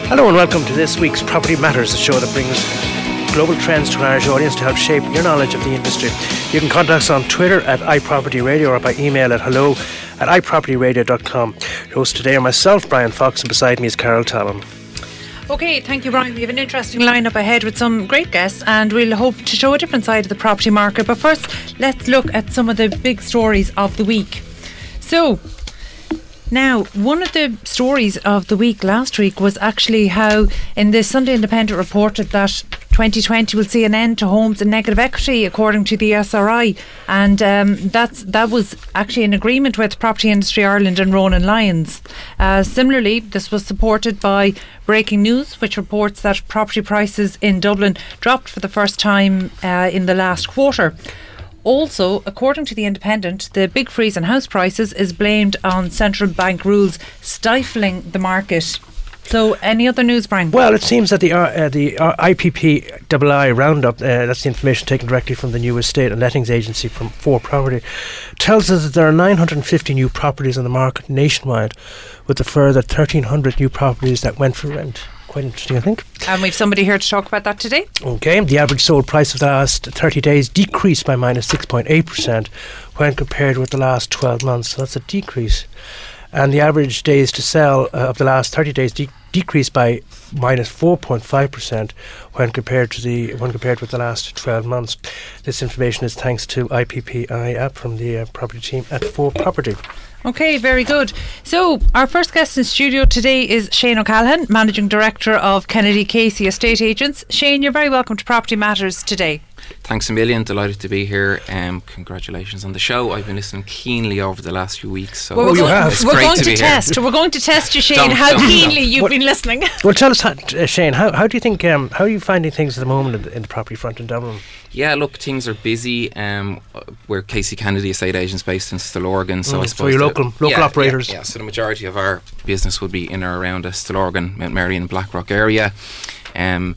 Hello and welcome to this week's Property Matters, the show that brings global trends to an Irish audience to help shape your knowledge of the industry. You can contact us on Twitter at iPropertyRadio or by email at hello@iPropertyRadio.com. Your host today are myself, Bryan Fox, and beside me is Tallon. Okay, thank you, Brian. We have an interesting lineup ahead with some great guests, and we'll hope to show a different side of the property market. But first, let's look at some of the big stories of the week. So, now, one of the stories of the week last week was actually how in the Sunday Independent reported that 2020 will see an end to homes in negative equity, according to the SRI, and that was actually in agreement with Property Industry Ireland and Ronan Lyons. Similarly, this was supported by Breaking News, which reports that property prices in Dublin dropped for the first time in the last quarter. Also, according to the Independent, the big freeze in house prices is blamed on central bank rules stifling the market. So, any other news, Brian? Well, it seems that the IPPII roundup, that's the information taken directly from the new estate and lettings agency from For Property, tells us that there are 950 new properties on the market nationwide, with a further 1,300 new properties that went for rent. Quite interesting, I think. And we've somebody here to talk about that today. Okay, the average sold price of the last 30 days decreased by minus 6.8% when compared with the last 12 months. So that's a decrease. And the average days to sell of the last 30 days decreased by minus 4.5% when compared with the last 12 months. This information is thanks to IPPI app from the property team at For Property. Okay, very good. So, our first guest in studio today is Shane O'Callaghan, Managing Director of Kennedy Casey Estate Agents. Shane, you're very welcome to Property Matters today. Thanks a million, delighted to be here. Congratulations on the show. I've been listening keenly over the last few weeks. So well, it's great to be here. We're going to test you, Shane, how keenly you've been listening. Well, tell us, Shane, how do you think, how are you finding things at the moment in the property front in Dublin? Yeah, look, things are busy. We're Casey Kennedy Estate Agents based in Stillorgan, so I suppose for your local operators. Yeah, so the majority of our business would be in or around the Stillorgan, Mount Mary and Blackrock area. In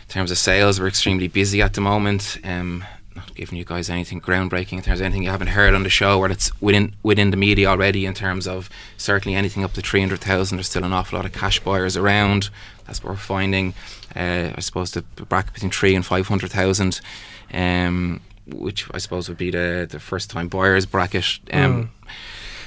terms of sales, we're extremely busy at the moment. Not giving you guys anything groundbreaking in terms of anything you haven't heard on the show, or that's within the media already. In terms of certainly anything up to 300,000, there's still an awful lot of cash buyers around. That's what we're finding. I suppose the bracket between 300,000 and 500,000, which I suppose would be the first time buyers bracket.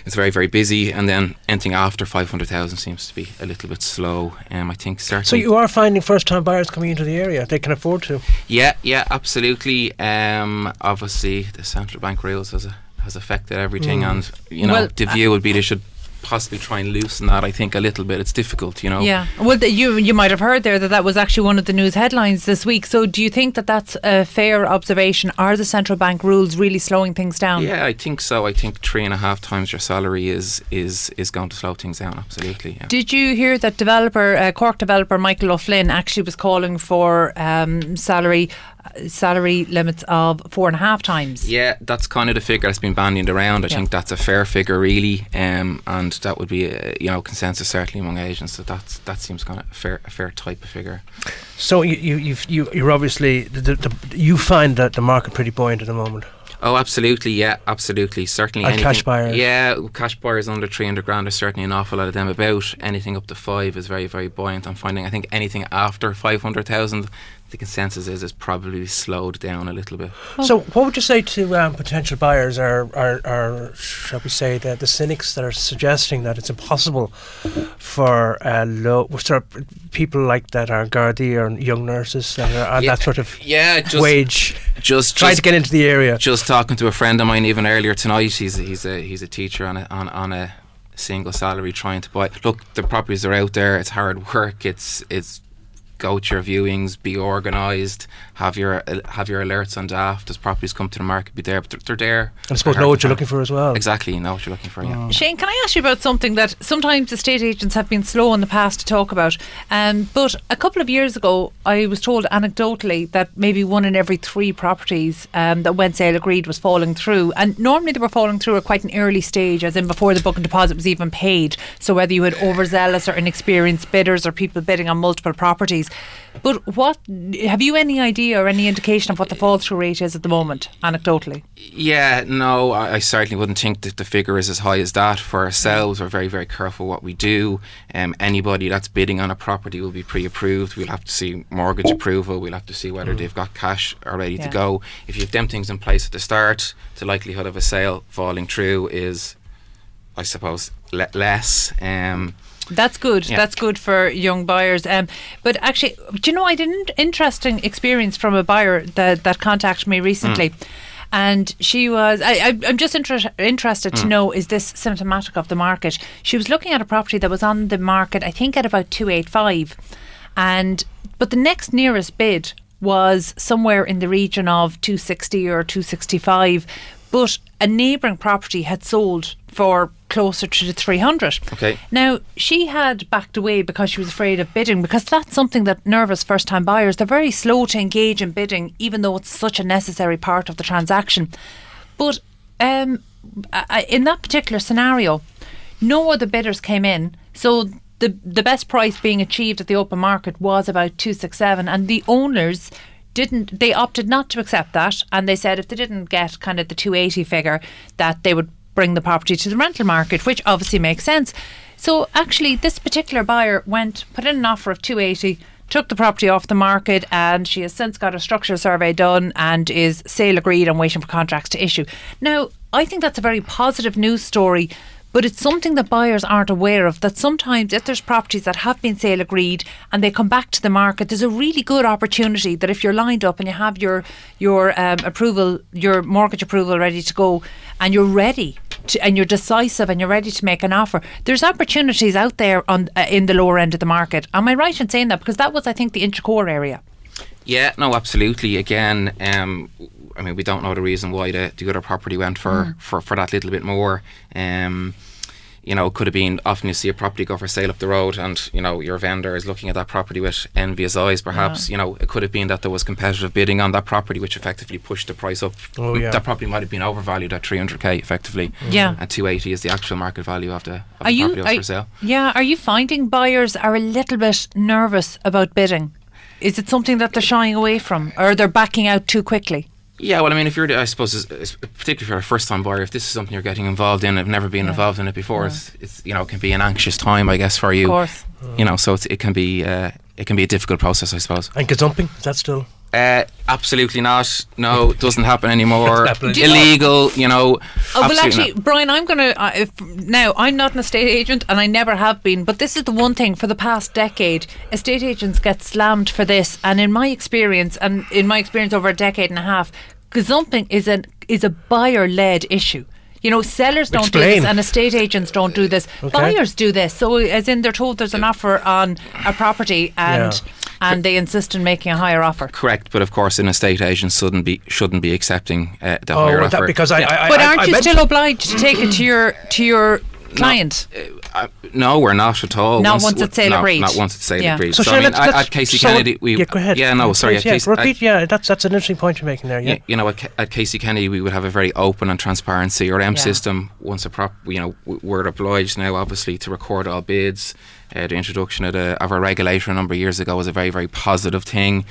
It's very, very busy, and then anything after 500,000 seems to be a little bit slow. I think certainly. So you are finding first-time buyers coming into the area; they can afford to. Yeah, absolutely. Obviously, the central bank rules has affected everything, and the view would be they should possibly try and loosen that. I think a little bit. It's difficult, Yeah. Well, you might have heard there that was actually one of the news headlines this week. So, do you think that that's a fair observation? Are the central bank rules really slowing things down? Yeah, I think so. I think 3.5 times your salary is going to slow things down. Absolutely. Yeah. Did you hear that Cork developer Michael O'Flynn actually was calling for salary limits of 4.5 times? Yeah, that's kind of the figure that's been bandied around. I think that's a fair figure, really, and that would be consensus certainly among agents that seems kind of a fair type of figure. So you're obviously you find that the market pretty buoyant at the moment. Oh, absolutely, yeah, absolutely. Certainly and cash buyers. Yeah, cash buyers under 300 grand, there's certainly an awful lot of them about. Anything up to 5 is very, very buoyant. I'm finding, I think anything after 500,000, the consensus is probably slowed down a little bit. So what would you say to potential buyers or shall we say the cynics that are suggesting that it's impossible for people like that are Gardaí or young nurses that are on that sort of wage just trying to get into the area? Just talking to a friend of mine even earlier tonight, he's a teacher on a single salary trying to buy. Look, the properties are out there, it's hard work, it's go to your viewings, be organised, have your alerts on draft as properties come to the market, be there, but they're there. And I suppose know what you're looking for as well. Exactly, you know what you're looking for, yeah. Shane, can I ask you about something that sometimes estate agents have been slow in the past to talk about, but a couple of years ago I was told anecdotally that maybe 1 in every 3 properties that went sale agreed was falling through, and normally they were falling through at quite an early stage, as in before the booking deposit was even paid. So whether you had overzealous or inexperienced bidders or people bidding on multiple properties, properties. But what have you any idea or any indication of what the fall through rate is at the moment, anecdotally? Yeah, no, I certainly wouldn't think that the figure is as high as that. For ourselves, we're very, very careful what we do. Anybody that's bidding on a property will be pre-approved. We'll have to see mortgage approval. We'll have to see whether they've got cash are ready to go. If you have them things in place at the start, the likelihood of a sale falling through is, I suppose, less. That's good. Yeah. That's good for young buyers. But actually, do you know, I had an interesting experience from a buyer that contacted me recently. And she was, I'm just interested to know, is this symptomatic of the market? She was looking at a property that was on the market, I think, at about 285. But the next nearest bid was somewhere in the region of 260 or 265. But a neighbouring property had sold for closer to the 300. Okay. Now, she had backed away because she was afraid of bidding, because that's something that nervous first-time buyers, they're very slow to engage in bidding, even though it's such a necessary part of the transaction. But in that particular scenario, no other bidders came in, so the best price being achieved at the open market was about 267, and the owners they opted not to accept that, and they said if they didn't get kind of the 280 figure, that they would bring the property to the rental market, which obviously makes sense. So actually this particular buyer put in an offer of 280, took the property off the market, and she has since got a structural survey done and is sale agreed and waiting for contracts to issue. Now, I think that's a very positive news story, but it's something that buyers aren't aware of, that sometimes if there's properties that have been sale agreed and they come back to the market, there's a really good opportunity that if you're lined up and you have your approval, your mortgage approval ready to go, and you're ready and you're decisive and you're ready to make an offer, there's opportunities out there in the lower end of the market. Am I right in saying that? Because that was, I think, the Inchicore area. Yeah, no, absolutely. Again, I mean, we don't know the reason why the other property went for that little bit more. You know, it could have been, often you see a property go for sale up the road and, you know, your vendor is looking at that property with envious eyes, perhaps. You know, it could have been that there was competitive bidding on that property, which effectively pushed the price up. That property might have been overvalued at 300k effectively. And 280 is the actual market value of the property that was for sale. Yeah. Are you finding buyers are a little bit nervous about bidding? Is it something that they're shying away from, or they're backing out too quickly? Yeah, well, I mean, if you're, I suppose, particularly if you're a first-time buyer, if this is something you're getting involved in, I've never been involved in it before. It's you know, it can be an anxious time, I guess, for you. Of course. You know, so it can be a difficult process, I suppose. And gazumping, is that still? Absolutely not. No, it doesn't happen anymore. Illegal, you know. Well, actually, not. Brian, I'm going to now, I'm not an estate agent and I never have been, but this is the one thing, for the past decade, estate agents get slammed for this, and in my experience over a decade and a half, gazumping is a buyer-led issue. You know, sellers don't do this and estate agents don't do this. Buyers do this. So as in, they're told there's an offer on a property and they insist on making a higher offer. Correct, but of course an estate agent shouldn't be accepting the higher offer. Because but aren't you still obliged to take it to your client? No, we're not at all. Not once it's sale agreed. Not once it's sale agreed. So I mean, at Casey Kennedy, go ahead. Yeah, no, sorry. Repeat. That's an interesting point you're making there. Yeah. You know, at Casey Kennedy, we would have a very open and transparent CRM system. Once we're obliged now, obviously, to record all bids. The introduction of our regulator a number of years ago was a very, very positive thing.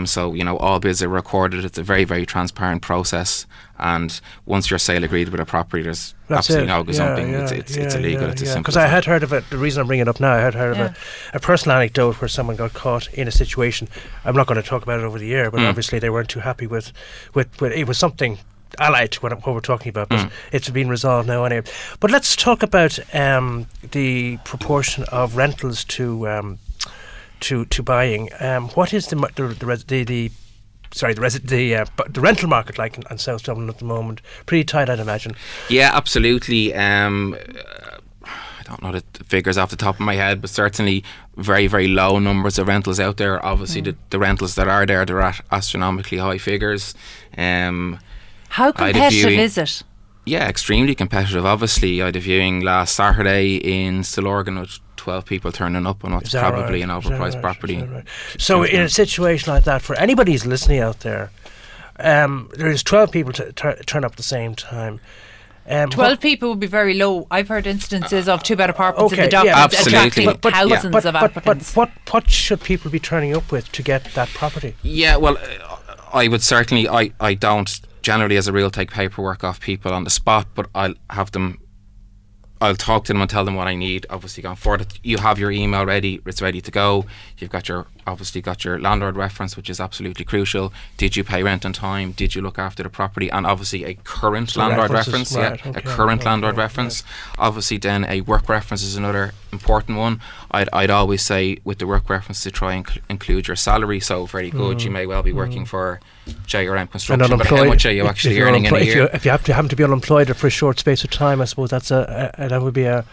So, you know, all bids are recorded. It's a very, very transparent process. And once you're sale agreed with a property, there's absolutely no gazumping. It's illegal. It's as simple. Because I had heard of it. The reason I'm bringing it up now, I had heard of a personal anecdote where someone got caught in a situation. I'm not going to talk about it over the air, but obviously they weren't too happy with it was something allied to what we're talking about, but it's been resolved now anyway. But let's talk about the proportion of rentals to buying. What is the rental market like in South Dublin at the moment? Pretty tight, I'd imagine. Yeah, absolutely. I don't know the figures off the top of my head, but certainly very, very low numbers of rentals out there. Obviously, the rentals that are there, they're at astronomically high figures. How competitive is it? Yeah, extremely competitive. Obviously, I had a viewing last Saturday in Stillorgan with 12 people turning up on what's probably an overpriced property. So in a situation like that, for anybody who's listening out there, there's 12 people to turn up at the same time. 12 people would be very low. I've heard instances of two-bed apartments in the Docklands absolutely. attracting thousands of applicants. But what should people be turning up with to get that property? Yeah, well, I would certainly, I don't generally as a rule take paperwork off people on the spot, but I'll talk to them and tell them what I need. Obviously, going forward, you have your email ready; it's ready to go. You've got your landlord reference, which is absolutely crucial. Did you pay rent on time? Did you look after the property? And obviously, a current landlord reference. A current landlord reference. Obviously, then a work reference is another important one. I'd always say with the work reference to try and include your salary. So very good. You may well be working for JRM Construction, but how much are you actually earning in a year? If you happen to be unemployed for a short space of time, I suppose that would be a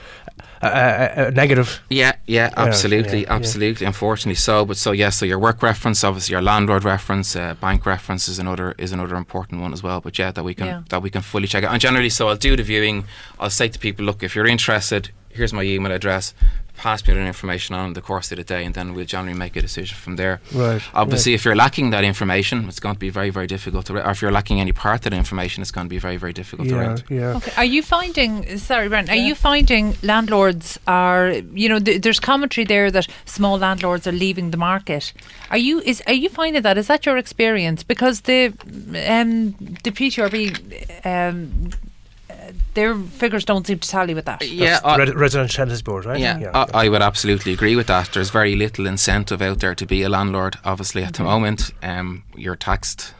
negative. Yeah, absolutely. Unfortunately, so your work reference, obviously your landlord reference, bank reference is another important one as well. But that we can fully check out. And generally, so I'll do the viewing. I'll say to people, look, if you're interested, here's my email address. Pass me that information on in the course of the day, and then we'll generally make a decision from there. Right. Obviously, if you're lacking that information, it's going to be very, very difficult to rent. Or if you're lacking any part of the information, it's going to be very, very difficult to rent. Yeah. Okay. Are you finding? Sorry, Brent. Are you finding landlords are? There's commentary there that small landlords are leaving the market. Are you finding that? Is that your experience? Because the PTRB. Their figures don't seem to tally with that. Residential Tenancies Board, right? I would absolutely agree with that. There's very little incentive out there to be a landlord, obviously, at the moment. You're taxed.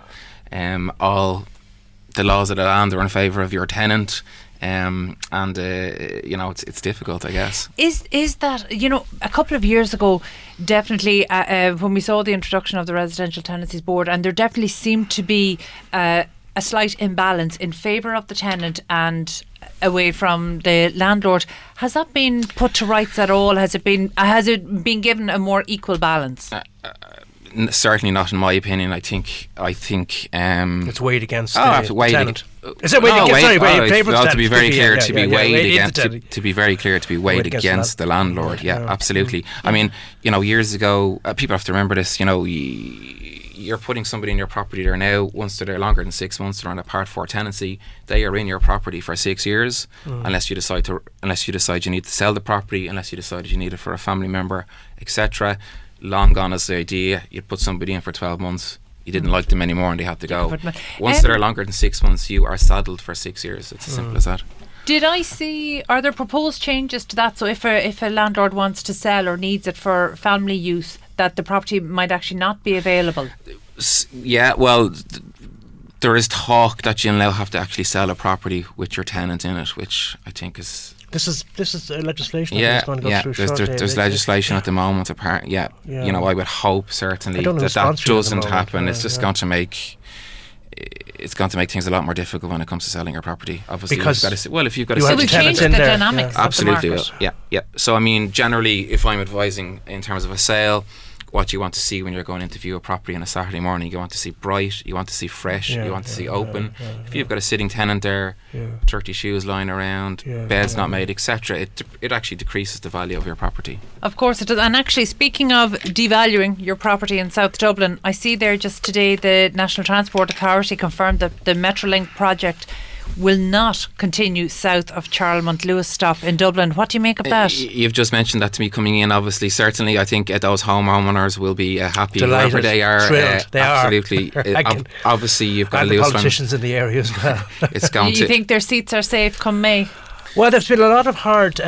All the laws of the land are in favour of your tenant. It's difficult, I guess. Is that, a couple of years ago, definitely, when we saw the introduction of the Residential Tenancies Board, and there definitely seemed to be a slight imbalance in favour of the tenant and away from the landlord. Has that been put to rights at all? Has it been given a more equal balance? Certainly not, in my opinion. I think it's weighed against the tenant. Is it weighed against? To be very clear, to be weighed against the landlord. Yeah, absolutely. I mean, years ago, people have to remember this. You're putting somebody in your property there now. Once they're there longer than 6 months, they're on a Part 4 tenancy. They are in your property for 6 years, unless you decide you need to sell the property, unless you decide you need it for a family member, etc. Long gone is the idea. You put somebody in for 12 months. You didn't like them anymore, and they had to go. Once they're longer than 6 months, you are saddled for 6 years. It's as simple as that. Are there proposed changes to that? So if a landlord wants to sell or needs it for family use, that the property might actually not be available? Yeah, well, there is talk that you'll now have to actually sell a property with your tenant in it, which I think is... This is legislation. There's legislation at the moment. I would hope certainly that doesn't happen. It's just going to make... It's going to make things a lot more difficult when it comes to selling your property. Obviously, because if you've got to change the dynamics. Absolutely, of the market. Yeah. So I mean, generally, if I'm advising in terms of a sale, what you want to see when you're going to view a property on a Saturday morning, you want to see bright, you want to see fresh, you want to see open. If you've got a sitting tenant there, dirty shoes lying around, beds not made, etc., it actually decreases the value of your property. Of course it does. And actually, speaking of devaluing your property in South Dublin, I see there just today the National Transport Authority confirmed that the Metrolink project will not continue south of Charlemont Lewis stop in Dublin. What do you make of that? You've just mentioned that to me coming in. Obviously, certainly, I think those homeowners will be happy. Delighted, wherever they are. Thrilled. They absolutely. Obviously, you've got the politicians in the area as well. You think their seats are safe come May? Well, there's been a lot of hard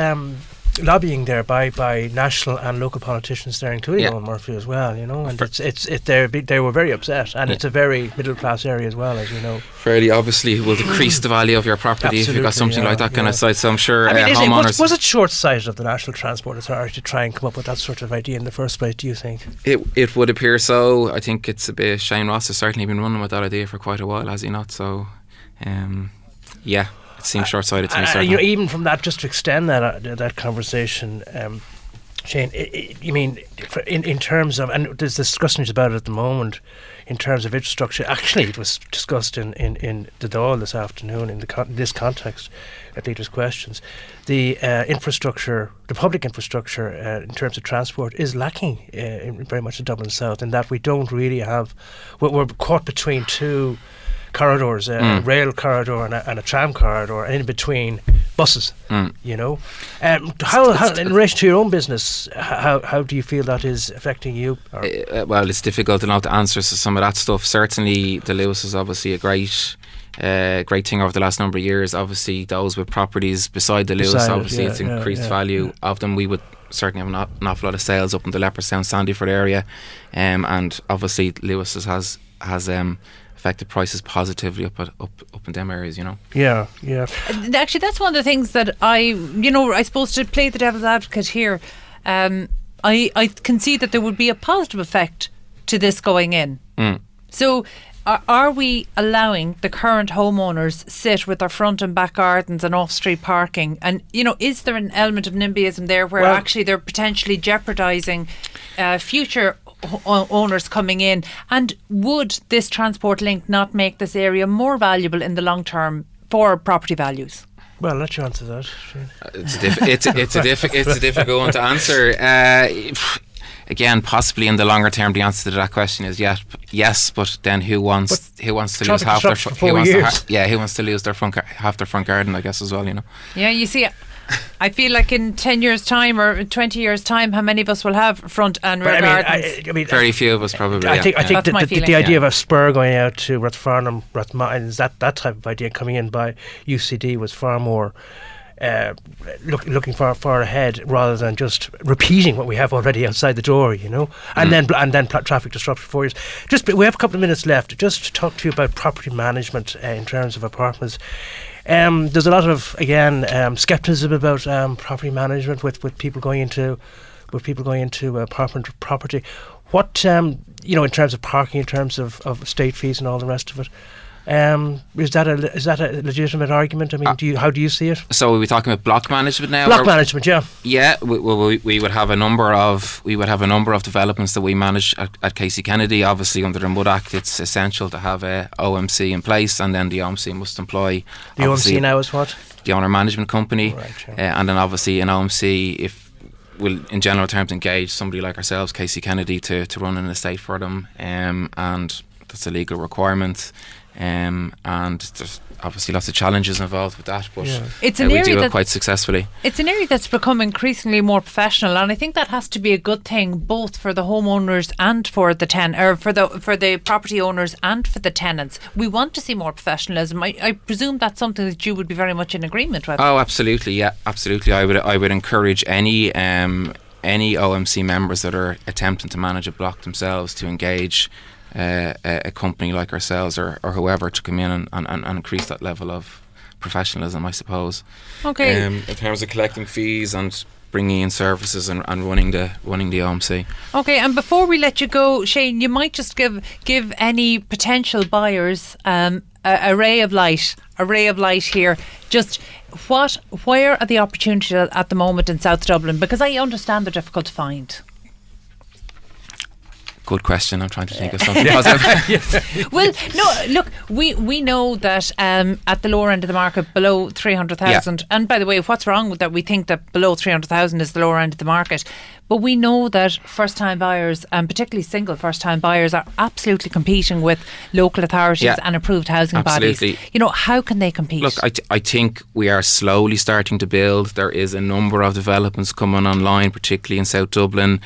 lobbying there by national and local politicians there, including Owen Murphy as well, and they were very upset, and it's a very middle class area as well, as you know. Fairly obviously will decrease the value of your property if you've got something like that kind of site. So I'm sure homeowners. Was it short sighted of the National Transport Authority to try and come up with that sort of idea in the first place, do you think? It would appear so. I think it's a bit. Shane Ross has certainly been running with that idea for quite a while, has he not? So it seems short-sighted to me. Even from that, just to extend that conversation, Shane, you mean in terms of, and there's discussions about it at the moment, in terms of infrastructure. Actually, it was discussed in the Dáil this afternoon in this context at Leaders' Questions. The infrastructure, the public infrastructure in terms of transport is lacking very much in Dublin South, in that we don't really have. We're caught between two corridors, a rail corridor and a tram corridor, and in between buses. You know, how in relation to your own business, how do you feel that is affecting you? Well, it's difficult to answer some of that stuff. Certainly, the Lewis is obviously a great thing over the last number of years. Obviously, those with properties beside the Lewis, obviously it's increased value of them. We would certainly have an awful lot of sales up in the Leopardstown, Sandyford area, and obviously Lewis's has affected prices positively up in them areas, you know. Yeah. Actually, that's one of the things that I suppose, to play the devil's advocate here, I can see that there would be a positive effect to this going in. So are we allowing the current homeowners sit with their front and back gardens and off-street parking? And, is there an element of NIMBYism there where actually they're potentially jeopardising future owners coming in? And would this transport link not make this area more valuable in the long term for property values? Well, let you answer that. It's a difficult one to answer. Again, possibly in the longer term, the answer to that question is yes. But then who wants to lose half their who wants to lose their half their front garden? I guess as well, you know. Yeah, you see, I feel like in 10 years' time or 20 years' time, how many of us will have front and rear gardens? I mean, very few of us probably. I think the idea of a spur going out to Rathfarnham, Rathmines, that type of idea coming in by UCD was far more looking far ahead rather than just repeating what we have already outside the door, you know, and then traffic disruption for years. We have a couple of minutes left just to talk to you about property management in terms of apartments. There's a lot of skepticism about property management with people going into apartment property. What in terms of parking, in terms of estate fees and all the rest of it. Is that a legitimate argument? I mean, how do you see it? So are we talking about block management now? Block management, yeah. Yeah, we would have a number of developments that we manage at Casey Kennedy. Obviously, under the Mud Act, it's essential to have a OMC in place, and then the OMC must employ. The OMC now is what? The owner management company, right, yeah. And then obviously an OMC will in general terms engage somebody like ourselves, Casey Kennedy, to run an estate for them, and that's a legal requirement. And there's obviously lots of challenges involved with that, but it's an area we do it quite successfully. It's an area that's become increasingly more professional, and I think that has to be a good thing both for the homeowners and for the for the property owners and for the tenants. We want to see more professionalism. I presume that's something that you would be very much in agreement with. Oh, absolutely, yeah, absolutely. I would encourage any OMC members that are attempting to manage a block themselves to engage a company like ourselves or whoever to come in and increase that level of professionalism, I suppose. Okay. In terms of collecting fees and bringing in services and running the OMC. Okay, and before we let you go, Shane, you might just give any potential buyers a ray of light here. Just where are the opportunities at the moment in South Dublin? Because I understand they're difficult to find. Good question. I'm trying to think of something positive. Well, no, look, we know that at the lower end of the market, below 300,000, and by the way, what's wrong with that? We think that below 300,000 is the lower end of the market, but we know that first-time buyers, and particularly single first-time buyers, are absolutely competing with local authorities and approved housing bodies. How can they compete? Look, I think we are slowly starting to build. There is a number of developments coming online, particularly in South Dublin.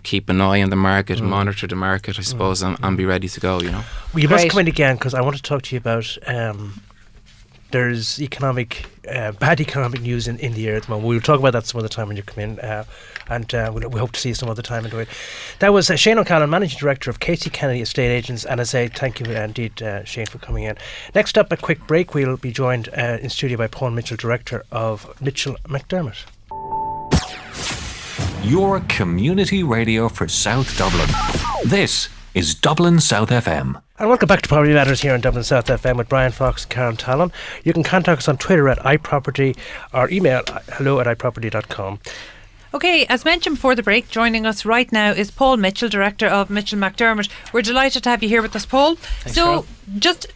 Keep an eye on the market, monitor the market, I suppose, and be ready to go, you know. Well, you must come in again, because I want to talk to you about there's bad economic news in the air at the moment. We'll talk about that some other time when you come in, and we hope to see you some other time into it. That was Shane O'Callaghan, Managing Director of Casey Kennedy Estate Agents, and I say thank you indeed, Shane, for coming in. Next up, a quick break. We'll be joined in studio by Paul Mitchell, Director of Mitchell McDermott. Your community radio for South Dublin. This is Dublin South FM. And welcome back to Property Matters here on Dublin South FM with Bryan Fox and Karen Tallon. You can contact us on Twitter at iProperty or email hello@iproperty.com. Okay, as mentioned before the break, joining us right now is Paul Mitchell, Director of Mitchell McDermott. We're delighted to have you here with us, Paul. Thanks, so, Carol. just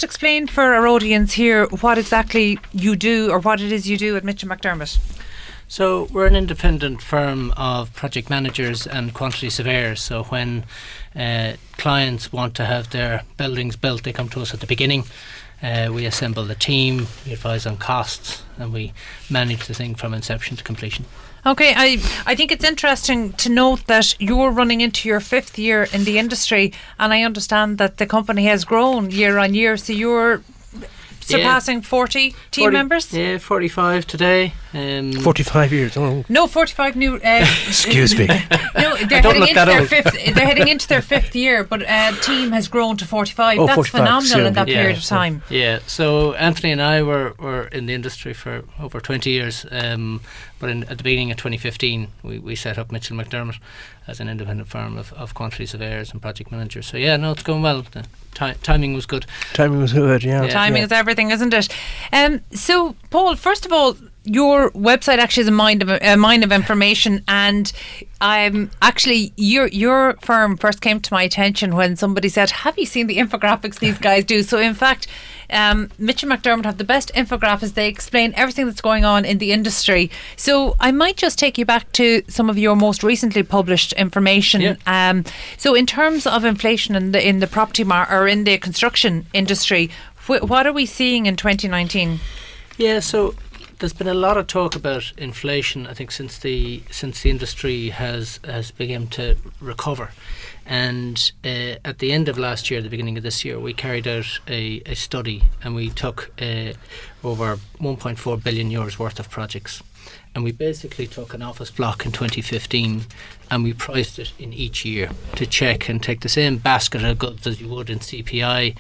explain for our audience here what exactly you do, or what it is you do at Mitchell McDermott. So we're an independent firm of project managers and quantity surveyors. So when clients want to have their buildings built, they come to us at the beginning. We assemble the team, we advise on costs, and we manage the thing from inception to completion. Okay, I think it's interesting to note that you're running into your 5th year in the industry, and I understand that the company has grown year on year, so you're surpassing 40 team members? Yeah, 45 today. 45 years. Oh. No, 45 new. Excuse me. No, they're heading into their 5th year, but team has grown to 45. That's 45, phenomenal in that period of time. Yeah. So Anthony and I were in the industry for over 20 years. But at the beginning of 2015, we set up Mitchell McDermott as an independent firm of quantity surveyors and project managers. So yeah, no, it's going well. The timing was good. Timing was good, yeah. Timing is everything, isn't it? So, Paul, first of all, your website actually is a mine of information, and actually your firm first came to my attention when somebody said, have you seen the infographics these guys do? So in fact, Mitchell McDermott have the best infographics. They explain everything that's going on in the industry. So I might just take you back to some of your most recently published information. Yeah. So in terms of inflation in the property or in the construction industry, what are we seeing in 2019? Yeah, so there's been a lot of talk about inflation, I think, since the industry has begun to recover. And at the end of last year, the beginning of this year, we carried out a study, and we took over 1.4 billion euros worth of projects. And we basically took an office block in 2015 and we priced it in each year to check and take the same basket of goods as you would in CPI,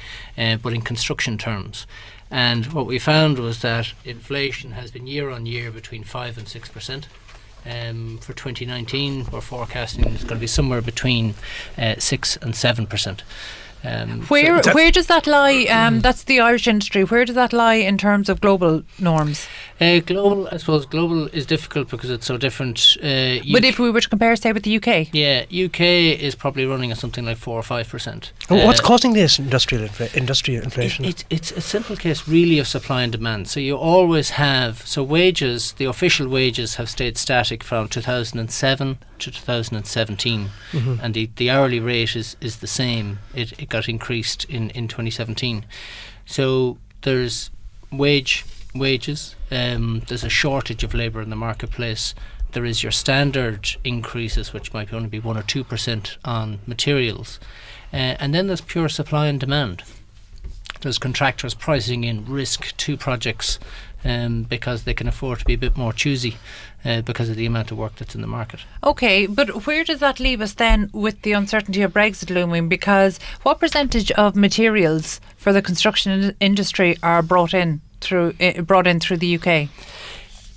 but in construction terms. And what we found was that inflation has been year on year between 5 and 6%. For 2019, we're forecasting it's going to be somewhere between 6 and 7%. Where does that lie? That's the Irish industry. Where does that lie in terms of global norms? I suppose global is difficult because it's so different. But if we were to compare, say, with the UK? Yeah, UK is probably running at something like 4 or 5%. What's causing this industrial inflation? It's a simple case really of supply and demand. So you always have, wages, the official wages have stayed static from 2007 to 2017, and the hourly rate is the same. It got increased in 2017. So there's wages, there's a shortage of labour in the marketplace. There is your standard increases, which might only be 1 or 2% on materials, and then there's pure supply and demand. There's contractors pricing in risk to projects because they can afford to be a bit more choosy because of the amount of work that's in the market. Okay, but where does that leave us then with the uncertainty of Brexit looming? Because what percentage of materials for the construction industry are brought in through the UK?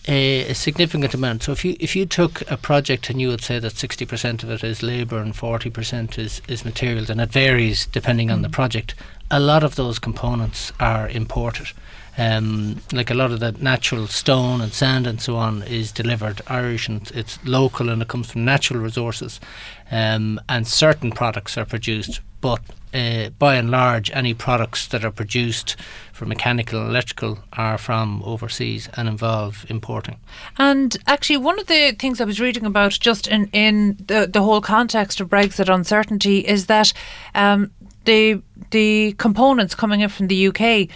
A significant amount. So if you took a project and you would say that 60% of it is labour and 40% is materials, and it varies depending on the project, a lot of those components are imported. Like a lot of the natural stone and sand and so on is delivered Irish, and it's local and it comes from natural resources, and certain products are produced, but by and large any products that are produced for mechanical and electrical are from overseas and involve importing. And actually one of the things I was reading about just in the whole context of Brexit uncertainty is that the components coming in from the UK,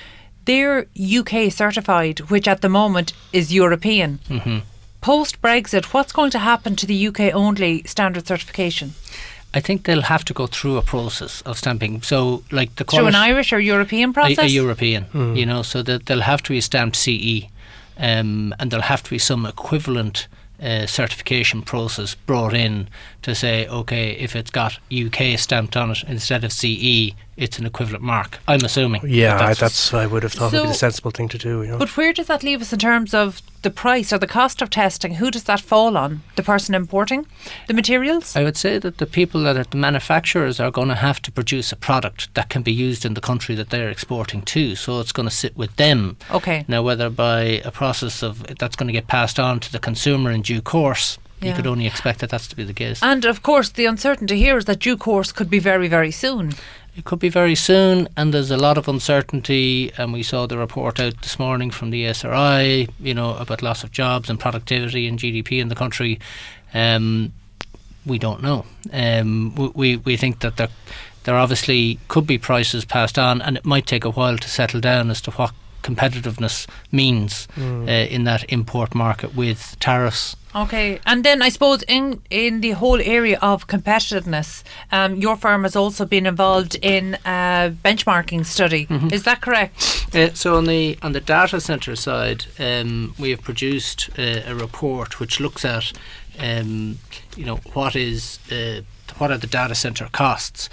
they're UK certified, which at the moment is European. Post-Brexit, what's going to happen to the UK only standard certification? I think they'll have to go through a process of stamping. So, like through an Irish or European process? A European, so that there'll have to be a stamped CE, and there'll have to be some equivalent certification process brought in to say, okay, if it's got UK stamped on it instead of CE, it's an equivalent mark, I'm assuming. Yeah, that's I would have thought would be the sensible thing to do. But where does that leave us in terms of the price or the cost of testing? Who does that fall on? The person importing the materials? I would say that the people that are the manufacturers are going to have to produce a product that can be used in the country that they're exporting to, so it's going to sit with them. Okay. Now, whether by a process of that's going to get passed on to the consumer in due course, you could only expect that that's to be the case. And of course the uncertainty here is that due course could be very, very soon. It could be very soon, and there's a lot of uncertainty, and we saw the report out this morning from the SRI, about loss of jobs and productivity and GDP in the country. We don't know. We think that there obviously could be prices passed on, and it might take a while to settle down as to what competitiveness means in that import market with tariffs. Okay, and then I suppose in the whole area of competitiveness, your firm has also been involved in a benchmarking study. Mm-hmm. Is that correct? So on the data centre side, we have produced a report which looks at what are the data centre costs.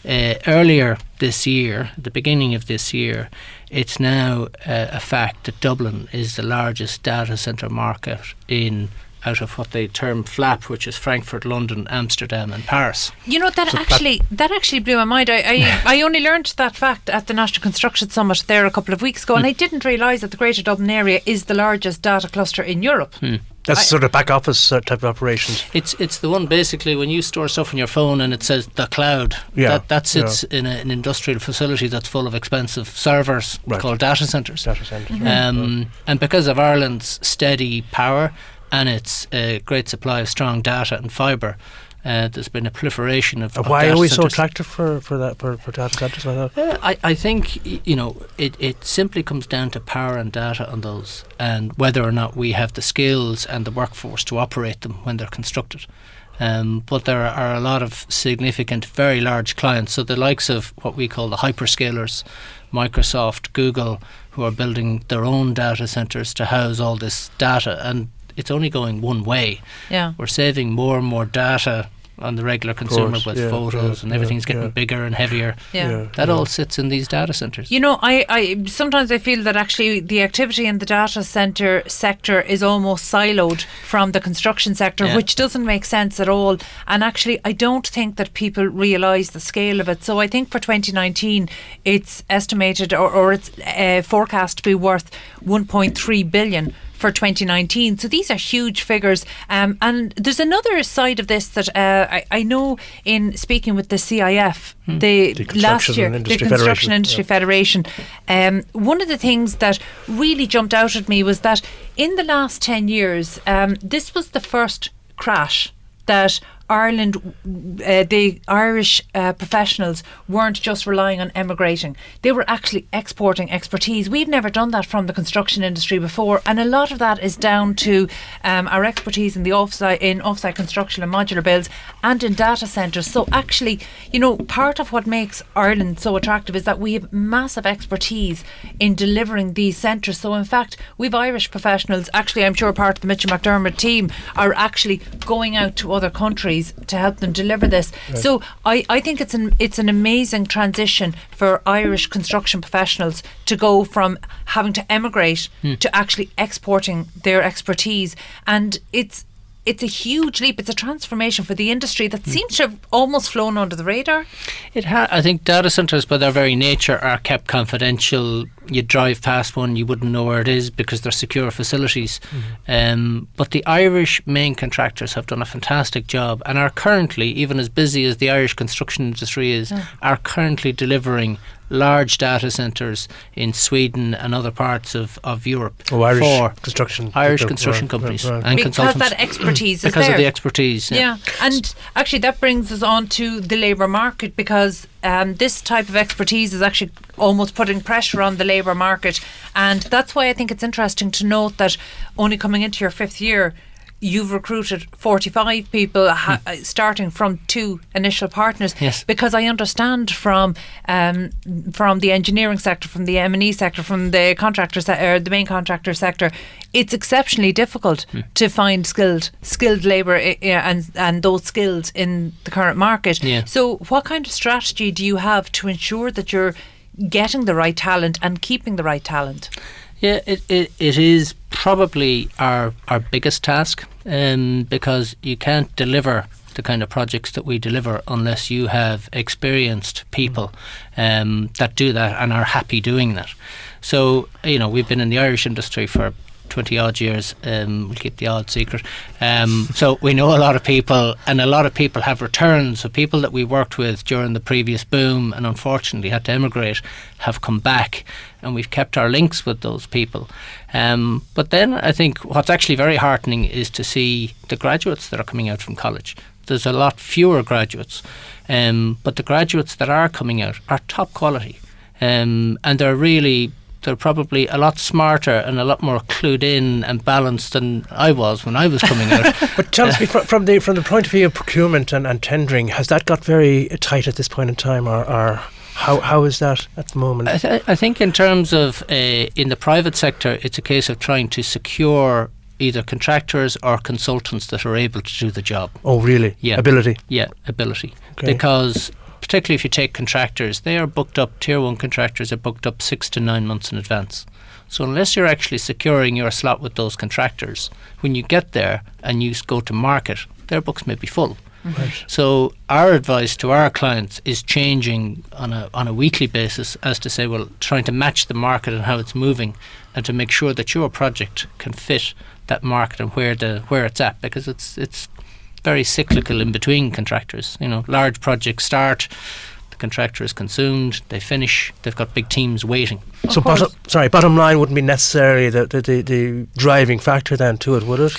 Earlier this year, at the beginning of this year, it's now a fact that Dublin is the largest data centre market out of what they term FLAP, which is Frankfurt, London, Amsterdam and Paris. That actually blew my mind. I only learned that fact at the National Construction Summit there a couple of weeks ago, and I didn't realise that the Greater Dublin area is the largest data cluster in Europe. That's sort of back office type of operations. It's the one basically when you store stuff on your phone and it says the cloud. That sits in an industrial facility that's full of expensive servers called data centres. And because of Ireland's steady power and its great supply of strong data and fibre, there's been a proliferation of why data are we centres. so attractive for data centres like that? I think it simply comes down to power and data on those, and whether or not we have the skills and the workforce to operate them when they're constructed. But there are a lot of significant, very large clients, so the likes of what we call the hyperscalers, Microsoft, Google, who are building their own data centres to house all this data, and it's only going one way. Yeah. We're saving more and more data on the regular consumer with photos and everything's getting bigger and heavier. That all sits in these data centres. I sometimes I feel that actually the activity in the data centre sector is almost siloed from the construction sector, which doesn't make sense at all. And actually I don't think that people realise the scale of it. So I think for 2019 it's estimated or it's forecast to be worth 1.3 billion for 2019. So these are huge figures. And there's another side of this that I know in speaking with the CIF, the Construction Industry Federation, one of the things that really jumped out at me was that in the last 10 years, this was the first crash that Ireland, the Irish professionals weren't just relying on emigrating. They were actually exporting expertise. We've never done that from the construction industry before, and a lot of that is down to our expertise in the offsite construction and modular builds and in data centres. So actually, part of what makes Ireland so attractive is that we have massive expertise in delivering these centres. So in fact, we've Irish professionals, actually I'm sure part of the Mitchell McDermott team, are actually going out to other countries to help them deliver this. Right. So I think it's an amazing transition for Irish construction professionals to go from having to emigrate to actually exporting their expertise, and it's a huge leap. It's a transformation for the industry that seems to have almost flown under the radar. I think data centres by their very nature are kept confidential. You drive past one, you wouldn't know where it is because they're secure facilities. But the Irish main contractors have done a fantastic job and are currently, even as busy as the Irish construction industry is, are currently delivering large data centres in Sweden and other parts of Europe Irish construction companies and because consultants. That expertise because is there. Of the expertise. Yeah, and actually that brings us on to the labour market, because this type of expertise is actually almost putting pressure on the labour market, and that's why I think it's interesting to note that only coming into your 5th year, you've recruited 45 people starting from 2 initial partners. Yes. Because I understand from the engineering sector, from the M&E sector, from the contractor or the main contractor sector, it's exceptionally difficult to find skilled labour and those skills in the current market. Yeah. So what kind of strategy do you have to ensure that you're getting the right talent and keeping the right talent? Yeah, it is probably our biggest task, because you can't deliver the kind of projects that we deliver unless you have experienced people that do that and are happy doing that. So, we've been in the Irish industry for 20 odd years. We'll keep the odd secret. So we know a lot of people, and a lot of people have returned. So people that we worked with during the previous boom and unfortunately had to emigrate have come back, and we've kept our links with those people. But then I think what's actually very heartening is to see the graduates that are coming out from college. There's a lot fewer graduates, but the graduates that are coming out are top quality, and they're probably a lot smarter and a lot more clued in and balanced than I was when I was coming out. But tell us, from the point of view of procurement and tendering, has that got very tight at this point in time, or how is that at the moment? I think in terms of in the private sector, it's a case of trying to secure either contractors or consultants that are able to do the job. Oh, really? Yeah. Ability? Yeah, ability. Okay. Because particularly if you take contractors, they are booked up, tier 1 contractors are booked up 6 to 9 months in advance. So unless you're actually securing your slot with those contractors, when you get there and you go to market, their books may be full. Right. So our advice to our clients is changing on a weekly basis as to say, well, trying to match the market and how it's moving, and to make sure that your project can fit that market and where it's at, because it's very cyclical in between contractors. You know, large projects start, the contractor is consumed, they finish, they've got big teams waiting. So bottom line wouldn't be necessarily the driving factor then to it, would it?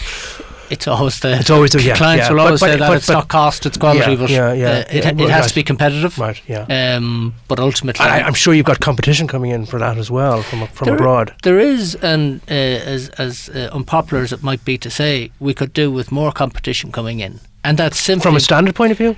It's always the clients will always say that it's not cost, it's quality, but it has to be competitive. Right, yeah. But ultimately, I'm sure you've got competition coming in for that as well from abroad. There is, and as unpopular as it might be to say, we could do with more competition coming in. And that's simply from a standard point of view?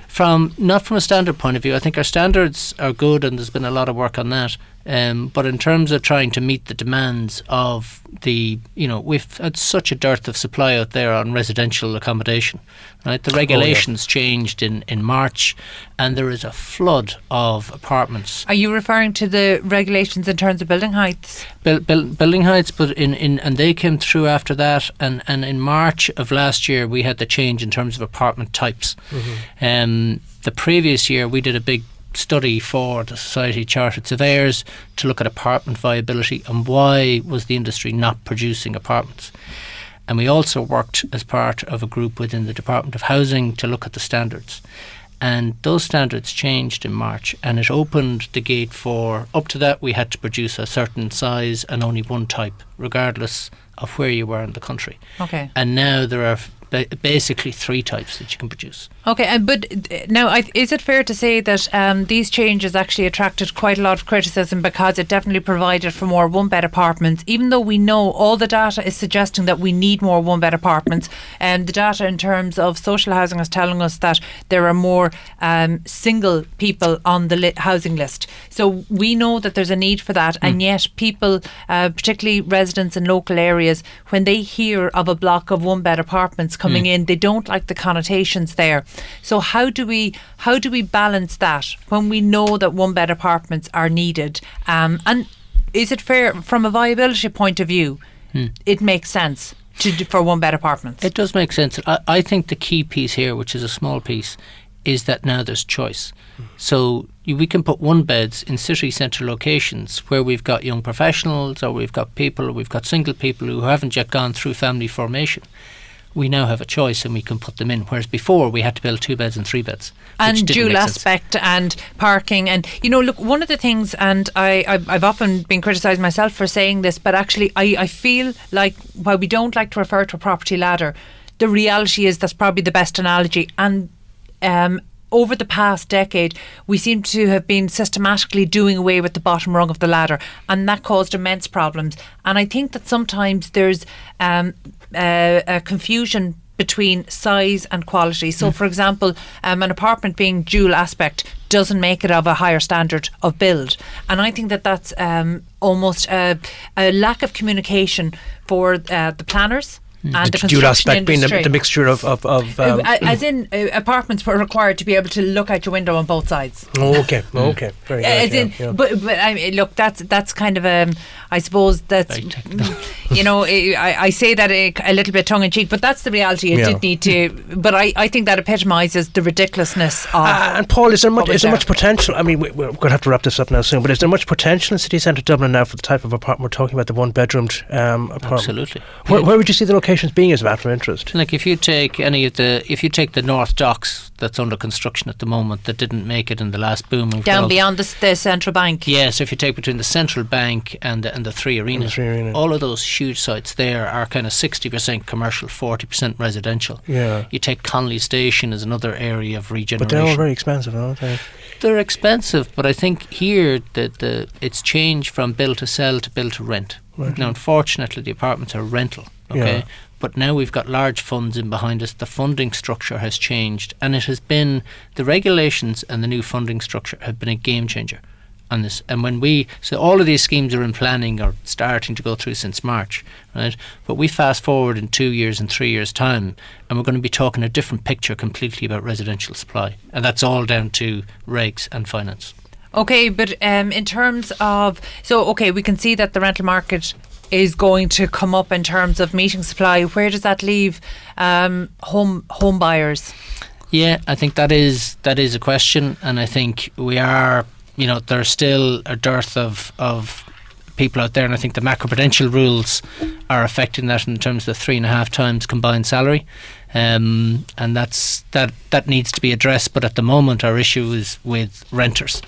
Not from a standard point of view. I think our standards are good, and there's been a lot of work on that. But in terms of trying to meet the demands of we've had such a dearth of supply out there on residential accommodation, right? The regulations changed in March, and there is a flood of apartments. Are you referring to the regulations in terms of building heights? Building heights, but and they came through after that, and in March of last year we had the change in terms of apartment types. Mm-hmm. The previous year we did a big study for the Society of Chartered Surveyors to look at apartment viability and why was the industry not producing apartments. And we also worked as part of a group within the Department of Housing to look at the standards. And those standards changed in March, and it opened the gate for, up to that we had to produce a certain size and only one type, regardless of where you were in the country. Okay. And now there are basically 3 types that you can produce. Okay, but now is it fair to say that these changes actually attracted quite a lot of criticism because it definitely provided for more one-bed apartments, even though we know all the data is suggesting that we need more one-bed apartments, and the data in terms of social housing is telling us that there are more single people on the housing list. So we know that there's a need for that, and yet people, particularly residents in local areas, when they hear of a block of one-bed apartments coming in, they don't like the connotations there. So how do we balance that when we know that one-bed apartments are needed? And is it fair from a viability point of view? It makes sense for one-bed apartments. It does make sense. I think the key piece here, which is a small piece, is that now there's choice. So we can put one beds in city centre locations where we've got young professionals, or we've got single people who haven't yet gone through family formation. We now have a choice and we can put them in, whereas before we had to build 2 beds and 3 beds. And dual aspect and parking, and look, one of the things, and I've often been criticised myself for saying this, but actually I feel like while we don't like to refer to a property ladder, the reality is that's probably the best analogy. And over the past decade, we seem to have been systematically doing away with the bottom rung of the ladder, and that caused immense problems. And I think that sometimes there's a confusion between size and quality. So, for example, an apartment being dual aspect doesn't make it of a higher standard of build. And I think that that's almost a lack of communication for the planners and the dual construction aspect being industry. the mixture of as in apartments were required to be able to look out your window on both sides. okay, very good. But I mean, look, that's kind of I suppose that's I say that a little bit tongue in cheek, but that's the reality. It did need to, but I think that epitomises the ridiculously of. And Paul, is there much potential? I mean, we're going to have to wrap this up now soon, but is there much potential in city centre Dublin now for the type of apartment we're talking about, the one-bedroomed apartment? Absolutely. Where would you see the locations being as a matter of interest? Like if you take the North Docks that's under construction at the moment that didn't make it in the last boom. Down beyond the Central Bank. Yeah, so if you take between the Central Bank and the Three Arenas, all of those huge sites there are kind of 60% commercial, 40% residential. Yeah. You take Connolly Station as another area of regeneration. But they're all very expensive, aren't they? They're expensive, but I think here it's changed from build to sell to build to rent. Right. Now, unfortunately, the apartments are rental. Okay. Yeah. But now we've got large funds in behind us. The funding structure has changed, and it has been the regulations and the new funding structure have been a game changer on this. And so all of these schemes are in planning or starting to go through since March, right? But we fast forward in 2 years and 3 years' time, and we're going to be talking a different picture completely about residential supply, and that's all down to regs and finance. Okay, but in terms of we can see that the rental market is going to come up in terms of meeting supply. Where does that leave home buyers? Yeah, I think that is a question, and I think we are. There's still a dearth of people out there, and I think the macroprudential rules are affecting that in terms of the 3.5 times combined salary, and that needs to be addressed. But at the moment, our issue is with renters,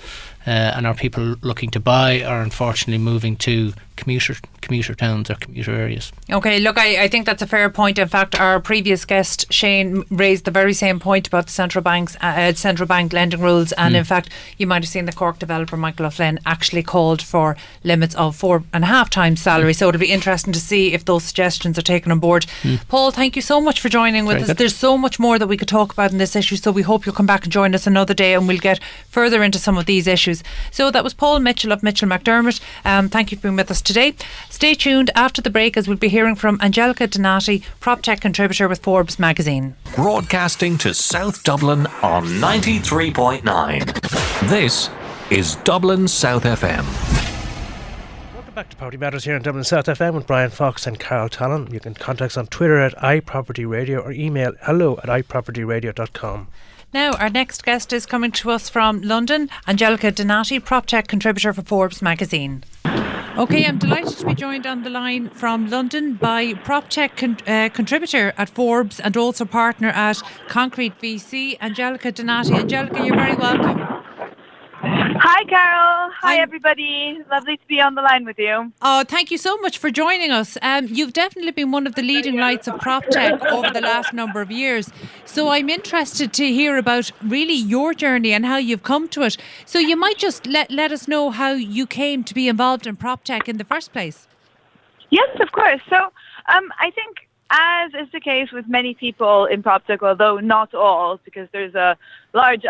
and our people looking to buy are unfortunately moving to commuter towns or commuter areas. Okay, look, I think that's a fair point. In fact, our previous guest Shane raised the very same point about the central bank lending rules, and in fact you might have seen the Cork developer Michael O'Flynn actually called for limits of 4.5 times salary. So it'll be interesting to see if those suggestions are taken on board. Paul, thank you so much for joining with us. Good. There's so much more that we could talk about in this issue, so we hope you'll come back and join us another day and we'll get further into some of these issues. So that was Paul Mitchell of Mitchell McDermott. Thank you for being with us today. Stay tuned after the break as we'll be hearing from Angelica Donati, PropTech contributor with Forbes magazine. Broadcasting to South Dublin on 93.9. This is Dublin South FM. Welcome back to Property Matters here on Dublin South FM with Bryan Fox and Carol Tallon. You can contact us on Twitter at iPropertyRadio or email hello@iPropertyRadio.com. Now, our next guest is coming to us from London, Angelica Donati, PropTech contributor for Forbes magazine. Okay, I'm delighted to be joined on the line from London by PropTech contributor at Forbes and also partner at Concrete VC, Angelica Donati. Angelica, you're very welcome. Hi, Carol. Hi, everybody. Lovely to be on the line with you. Oh, thank you so much for joining us. You've definitely been one of the leading lights of PropTech over the last number of years. So I'm interested to hear about really your journey and how you've come to it. So you might just let us know how you came to be involved in PropTech in the first place. Yes, of course. So I think, as is the case with many people in PropTech, although not all, because there's a large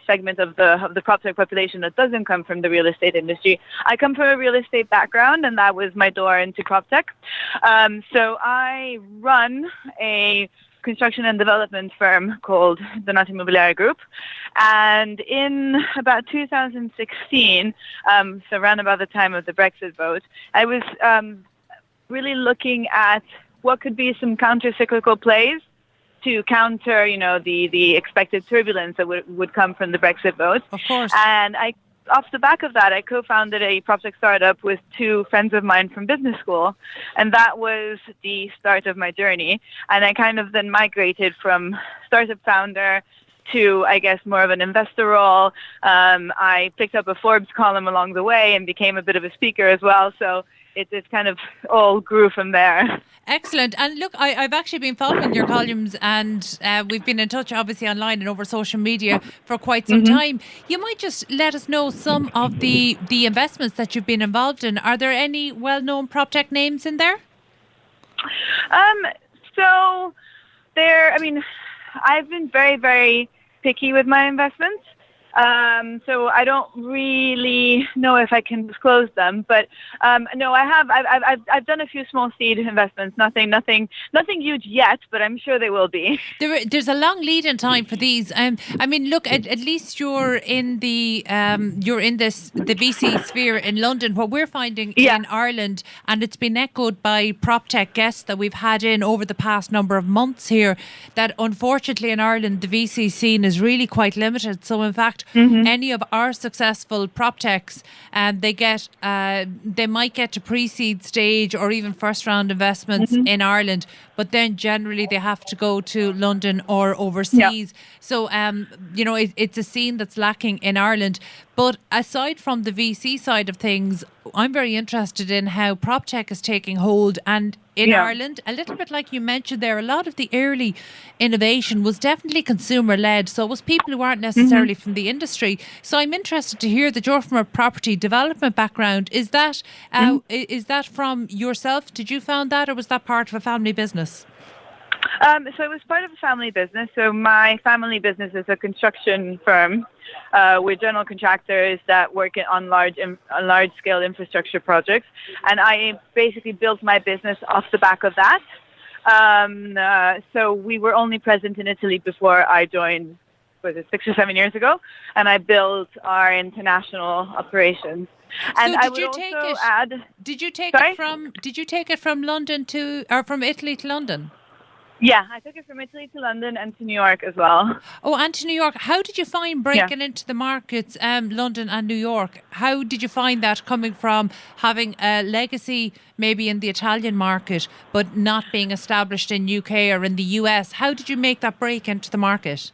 segment of the PropTech population that doesn't come from the real estate industry. I come from a real estate background, and that was my door into PropTech. So I run a construction and development firm called the Donati Immobiliare Group. And in about 2016, so around about the time of the Brexit vote, I was really looking at what could be some counter-cyclical plays to counter, the expected turbulence that would come from the Brexit vote. Of course. And off the back of that, I co-founded a PropTech startup with two friends of mine from business school, and that was the start of my journey. And I kind of then migrated from startup founder to, I guess, more of an investor role. I picked up a Forbes column along the way and became a bit of a speaker as well. So it kind of all grew from there. Excellent. And look, I've actually been following your columns, and we've been in touch obviously online and over social media for quite some time. You might just let us know some of the investments that you've been involved in. Are there any well-known PropTech names in there? I've been very, very picky with my investments. So I don't really know if I can disclose them, but no, I've done a few small seed investments. Nothing huge yet, but I'm sure they will be. There's a long lead-in time for these. I mean, look, at least you're in the VC sphere in London. What we're finding in Ireland, and it's been echoed by proptech guests that we've had in over the past number of months here, that unfortunately in Ireland the VC scene is really quite limited. So in fact, any of our successful proptechs, they might get to pre-seed stage or even first round investments in Ireland, but then generally they have to go to London or overseas. So it's a scene that's lacking in Ireland. But aside from the VC side of things, I'm very interested in how proptech is taking hold. And in Ireland, a little bit like you mentioned there, a lot of the early innovation was definitely consumer-led. So it was people who aren't necessarily from the industry. So I'm interested to hear that you're from a property development background. Is that from yourself? Did you found that, or was that part of a family business? So it was part of a family business. So my family business is a construction firm. We're general contractors that work on large-scale infrastructure projects, and I basically built my business off the back of that. So we were only present in Italy before I joined, was it 6 or 7 years ago, and I built our international operations. And I would also add. Did you take it from London from Italy to London? Yeah, I took it from Italy to London and to New York as well. Oh, and to New York. How did you find breaking into the markets, London and New York? How did you find that, coming from having a legacy maybe in the Italian market, but not being established in UK or in the US? How did you make that break into the market?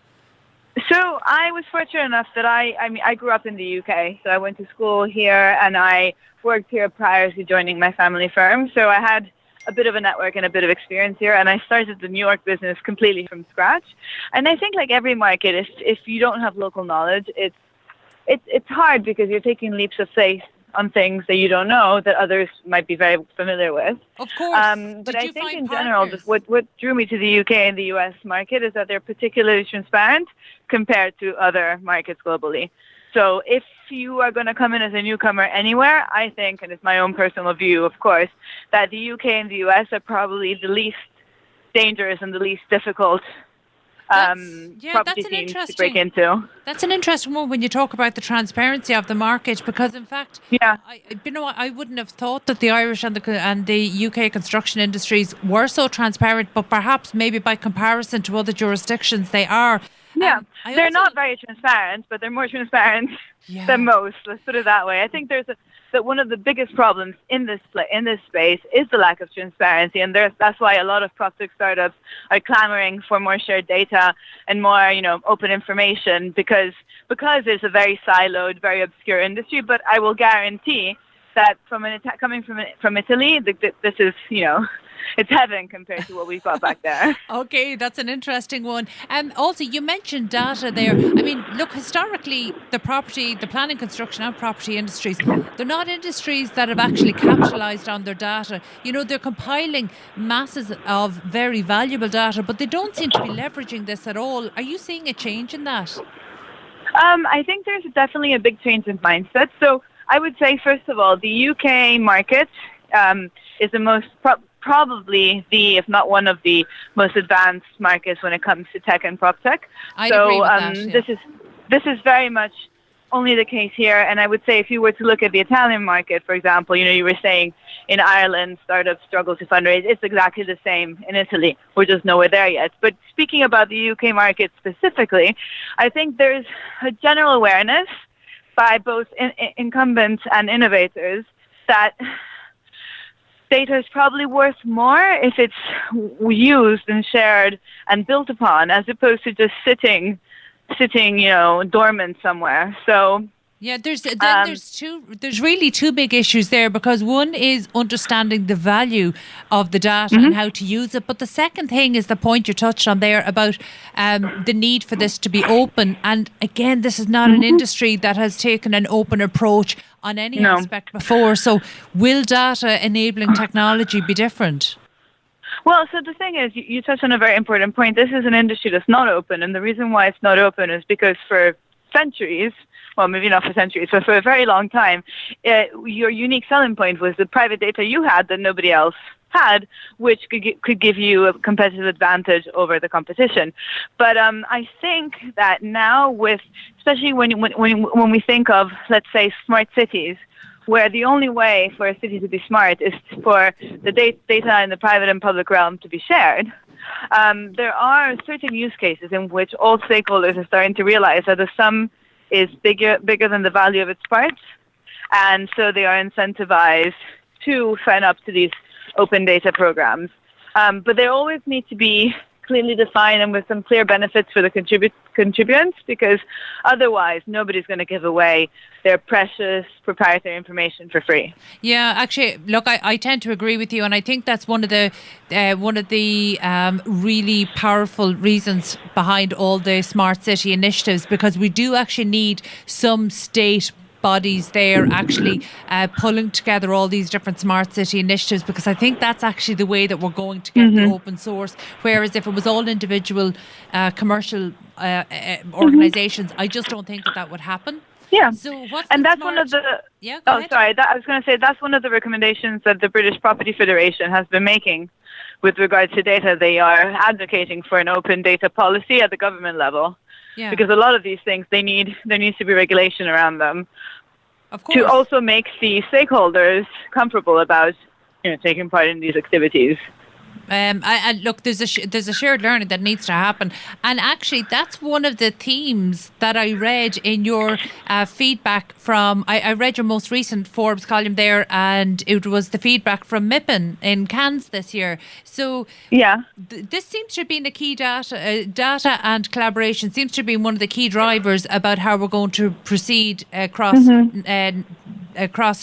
So I was fortunate enough that I grew up in the UK. So I went to school here and I worked here prior to joining my family firm. So I had a bit of a network and a bit of experience here, and I started the New York business completely from scratch. And I think, like every market, if you don't have local knowledge, it's hard because you're taking leaps of faith on things that you don't know that others might be very familiar with. Of course. But I think in general, just what drew me to the UK and the US market is that they're particularly transparent compared to other markets globally. So if you are going to come in as a newcomer anywhere, I think, and it's my own personal view, of course, that the UK and the US are probably the least dangerous and the least difficult property teams to break into. That's an interesting one when you talk about the transparency of the market, because in fact, I wouldn't have thought that the Irish and the UK construction industries were so transparent, but perhaps maybe by comparison to other jurisdictions they are. Yeah, they're not very transparent, but they're more transparent than most. Let's put it that way. I think that one of the biggest problems in this space is the lack of transparency, and that's why a lot of proptech startups are clamoring for more shared data and more, open information, because it's a very siloed, very obscure industry. But I will guarantee that coming from Italy, this is, it's heaven compared to what we've got back there. Okay, that's an interesting one. And also, you mentioned data there. I mean, look, historically, the planning, construction and property industries, they're not industries that have actually capitalised on their data. They're compiling masses of very valuable data, but they don't seem to be leveraging this at all. Are you seeing a change in that? I think there's definitely a big change in mindset. So I would say, first of all, the UK market is the most probably if not one of the most advanced markets when it comes to tech and proptech. I agree with that. This is very much only the case here. And I would say, if you were to look at the Italian market, for example, you were saying in Ireland startups struggle to fundraise. It's exactly the same in Italy. We're just nowhere there yet. But speaking about the UK market specifically, I think there's a general awareness by both incumbents and innovators that data is probably worth more if it's used and shared and built upon, as opposed to just sitting, dormant somewhere. So yeah, there's really two big issues there, because one is understanding the value of the data and how to use it, but the second thing is the point you touched on there about the need for this to be open. And again, this is not an industry that has taken an open approach on any aspect before. So will data enabling technology be different? Well, so the thing is, you touched on a very important point. This is an industry that's not open, and the reason why it's not open is because for centuries, well, maybe not for centuries, but for a very long time, your unique selling point was the private data you had that nobody else had, which could give you a competitive advantage over the competition. But I think that now, especially when we think of, let's say, smart cities, where the only way for a city to be smart is for the data in the private and public realm to be shared. There are certain use cases in which all stakeholders are starting to realize that the sum is bigger than the value of its parts, and so they are incentivized to sign up to these open data programs. But they always need to be clearly defined and with some clear benefits for the contributants, because otherwise nobody's going to give away their precious proprietary information for free. Yeah, actually, look, I tend to agree with you, and I think that's one of the really powerful reasons behind all the smart city initiatives, because we do actually need some state bodies there actually pulling together all these different smart city initiatives, because I think that's actually the way that we're going to get the open source. Whereas if it was all individual commercial organizations, I just don't think that would happen. Yeah, so what's and that's one of the. Yeah, go ahead. Sorry. I was going to say that's one of the recommendations that the British Property Federation has been making with regards to data. They are advocating for an open data policy at the government level. Yeah. Because a lot of these things, there needs to be regulation around them, of course, to also make the stakeholders comfortable about taking part in these activities. And look, there's a shared learning that needs to happen, and actually that's one of the themes that I read in your feedback from. I read your most recent Forbes column there, and it was the feedback from MIPIM in Cannes this year. So yeah, this seems to have been a key data and collaboration seems to be one of the key drivers about how we're going to proceed across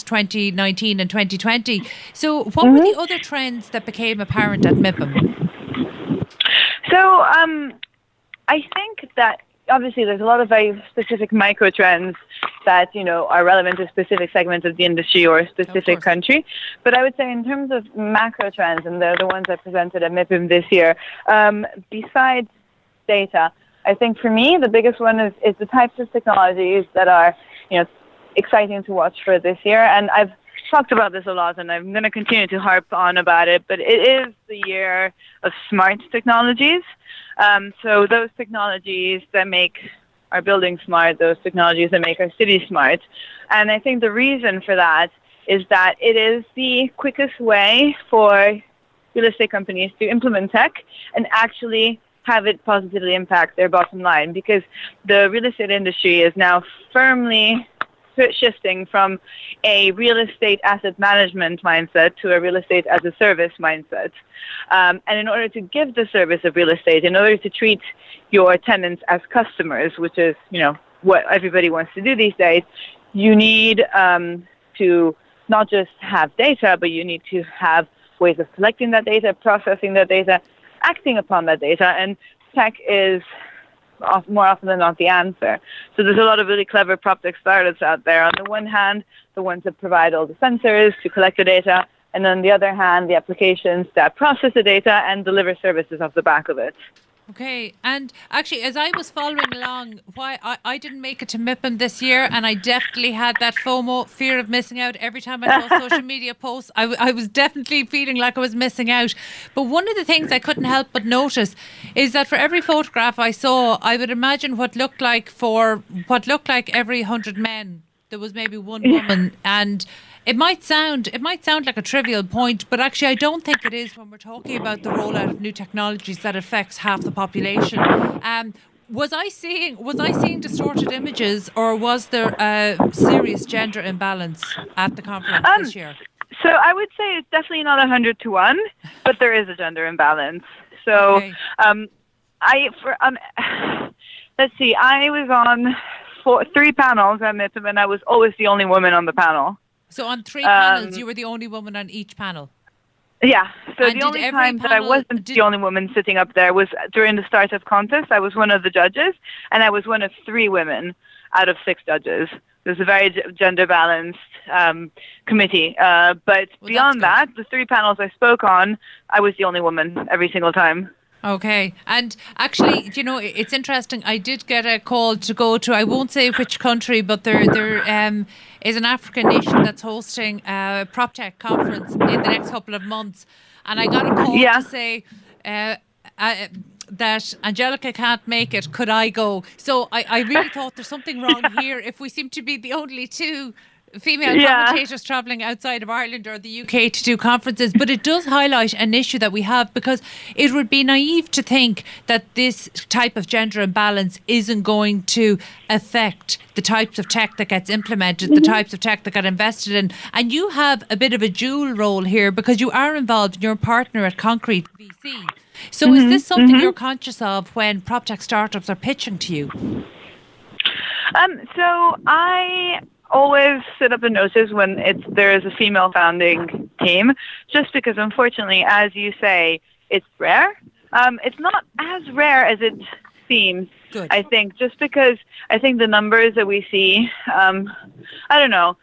2019 and 2020. So what were the other trends that became apparent at MIPIM? So I think that obviously there's a lot of very specific micro trends that are relevant to specific segments of the industry or a specific country. But I would say in terms of macro trends, and they're the ones I presented at MIPIM this year, besides data, I think for me the biggest one is the types of technologies that are exciting to watch for this year. And I've talked about this a lot, and I'm going to continue to harp on about it, but it is the year of smart technologies. So those technologies that make our buildings smart, those technologies that make our cities smart. And I think the reason for that is that it is the quickest way for real estate companies to implement tech and actually have it positively impact their bottom line, because the real estate industry is now firmly shifting from a real estate asset management mindset to a real estate as a service mindset. And in order to give the service of real estate, in order to treat your tenants as customers, which is, what everybody wants to do these days, you need to not just have data, but you need to have ways of collecting that data, processing that data, acting upon that data. And tech is more often than not the answer. So there's a lot of really clever proptech startups out there. On the one hand, the ones that provide all the sensors to collect the data, and on the other hand, the applications that process the data and deliver services off the back of it. Okay, and actually, as I was following along, why I didn't make it to MIPIM this year, and I definitely had that FOMO, fear of missing out. Every time I saw social media posts, I was definitely feeling like I was missing out. But one of the things I couldn't help but notice is that for every photograph I saw, I would imagine what looked like every 100 men, there was maybe one woman, and it might sound like a trivial point, but actually I don't think it is when we're talking about the rollout of new technologies that affects half the population. Was I seeing distorted images, or was there a serious gender imbalance at the conference this year? So I would say it's definitely not 100 to 1, but there is a gender imbalance. So let's see, I was on 3 panels at MIPIM, and I was always the only woman on the panel. So on 3 panels, you were the only woman on each panel? Yeah. So the only time that I wasn't the only woman sitting up there was during the startup contest. I was one of the judges, and I was one of 3 women out of 6 judges. It was a very gender-balanced committee. But beyond that, the 3 panels I spoke on, I was the only woman every single time. Okay. And actually, you know, it's interesting. I did get a call to go to, I won't say which country, but there is an African nation that's hosting a proptech conference in the next couple of months. And I got a call to say that Angelica can't make it. Could I go? So I really thought there's something wrong here if we seem to be the only two female commentators travelling outside of Ireland or the UK to do conferences. But it does highlight an issue that we have, because it would be naive to think that this type of gender imbalance isn't going to affect the types of tech that gets implemented, the types of tech that get invested in. And you have a bit of a dual role here, because you are involved in your partner at Concrete VC. So is this something you're conscious of when proptech startups are pitching to you? So I always sit up and notice when there is a female founding team, just because, unfortunately, as you say, it's rare. It's not as rare as it seems. Good. I think, just because I think the numbers that we see, I don't know,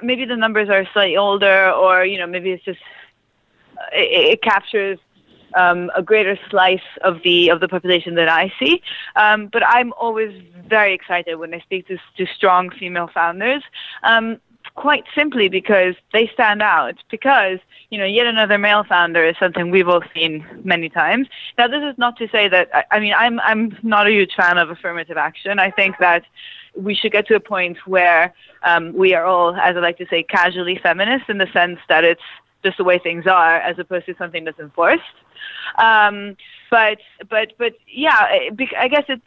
maybe the numbers are slightly older, or maybe it's just it captures a greater slice of the population that I see. But I'm always very excited when I speak to strong female founders, quite simply because they stand out, because yet another male founder is something we've all seen many times. Now, this is not to say that, I'm not a huge fan of affirmative action. I think that we should get to a point where we are all, as I like to say, casually feminist, in the sense that it's just the way things are, as opposed to something that's enforced. But yeah, I guess it's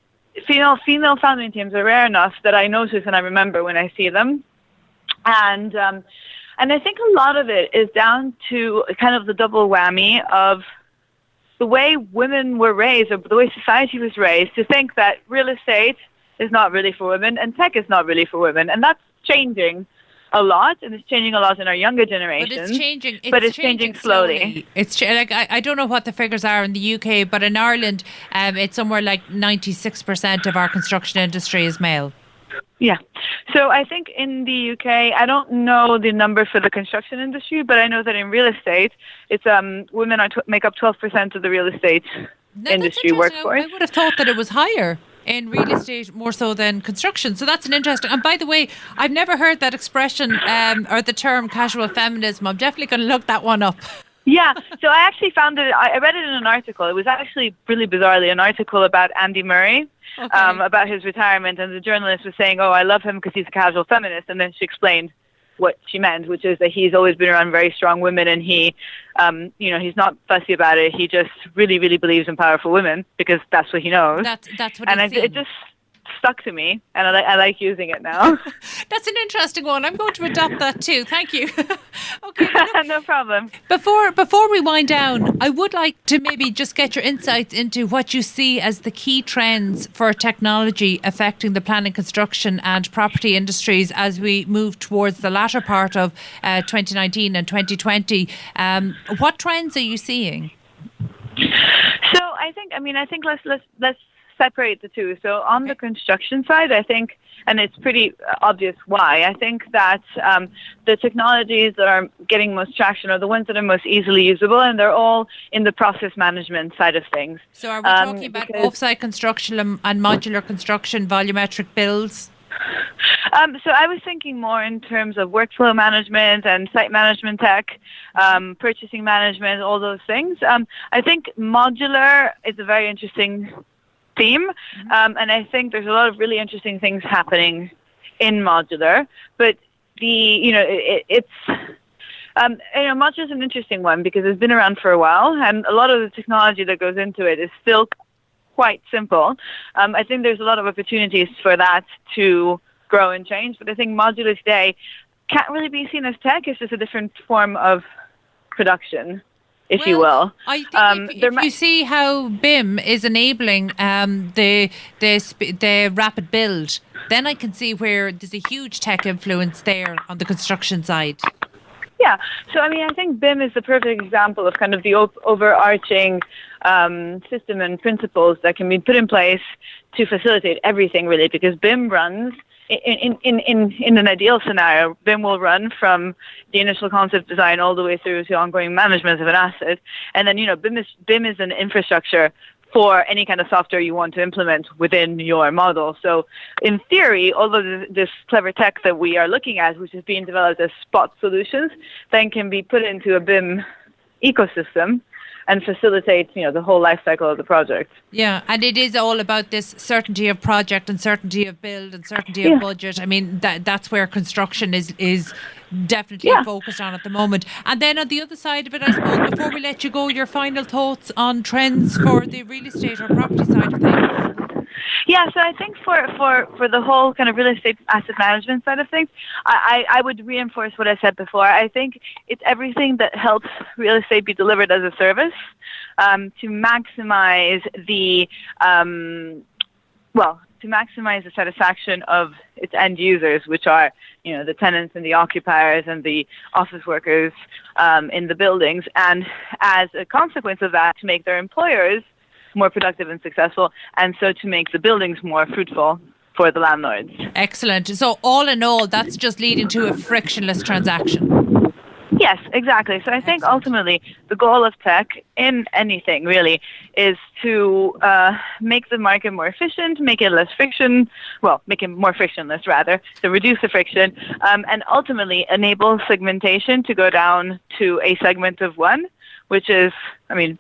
female founding teams are rare enough that I notice and I remember when I see them, and I think a lot of it is down to kind of the double whammy of the way women were raised, or the way society was raised, to think that real estate is not really for women and tech is not really for women, and that's changing a lot, and it's changing a lot in our younger generations. But it's changing slowly. I don't know what the figures are in the UK, but in Ireland, it's somewhere like 96% of our construction industry is male. Yeah. So I think in the UK, I don't know the number for the construction industry, but I know that in real estate, it's women make up 12% of the real estate industry workforce. I would have thought that it was higher in real estate, more so than construction. So that's an interesting. And by the way, I've never heard that expression or the term casual feminism. I'm definitely going to look that one up. Yeah, so I actually found it. I read it in an article. It was actually really bizarrely an article about Andy Murray, about his retirement, and the journalist was saying, "Oh, I love him because he's a casual feminist," and then she explained what she meant, which is that he's always been around very strong women, and he, he's not fussy about it. He just really, really believes in powerful women because that's what he knows. That's what. And it just stuck to me, and I like using it now. That's an interesting one. I'm going to adopt that too. Thank you. Okay, no problem. Before we wind down, I would like to maybe just get your insights into what you see as the key trends for technology affecting the planning, construction and property industries as we move towards the latter part of 2019 and 2020. What trends are you seeing? So I think let's separate the two. So on the construction side, I think, and it's pretty obvious why, I think that the technologies that are getting most traction are the ones that are most easily usable, and they're all in the process management side of things. So are we talking about off-site construction and modular construction, volumetric builds? So I was thinking more in terms of workflow management and site management tech, purchasing management, all those things. I think modular is a very interesting theme, and I think there's a lot of really interesting things happening in modular. But modular is an interesting one because it's been around for a while, and a lot of the technology that goes into it is still quite simple. I think there's a lot of opportunities for that to grow and change, but I think modular today can't really be seen as tech. It's just a different form of production, if you will. I think if you see how BIM is enabling the rapid build, then I can see where there's a huge tech influence there on the construction side. Yeah, so I think BIM is the perfect example of kind of the overarching system and principles that can be put in place to facilitate everything, really, because BIM runs in an ideal scenario, BIM will run from the initial concept design all the way through to ongoing management of an asset. And then, BIM is an infrastructure for any kind of software you want to implement within your model. So in theory, all of this clever tech that we are looking at, which is being developed as spot solutions, then can be put into a BIM ecosystem and facilitate, the whole life cycle of the project. Yeah, and it is all about this certainty of project and certainty of build and certainty of budget. I mean, that's where construction is definitely focused on at the moment. And then on the other side of it, I suppose, before we let you go, your final thoughts on trends for the real estate or property side of things. Yeah, so I think for the whole kind of real estate asset management side of things, I would reinforce what I said before. I think it's everything that helps real estate be delivered as a service to maximize the satisfaction of its end users, which are, the tenants and the occupiers and the office workers in the buildings, and as a consequence of that, to make their employers more productive and successful, and so to make the buildings more fruitful for the landlords. Excellent. So all in all, that's just leading to a frictionless transaction. Yes, exactly. So I think ultimately the goal of tech in anything really is to make the market more efficient, make it more frictionless rather, to reduce the friction, and ultimately enable segmentation to go down to a segment of one, which is,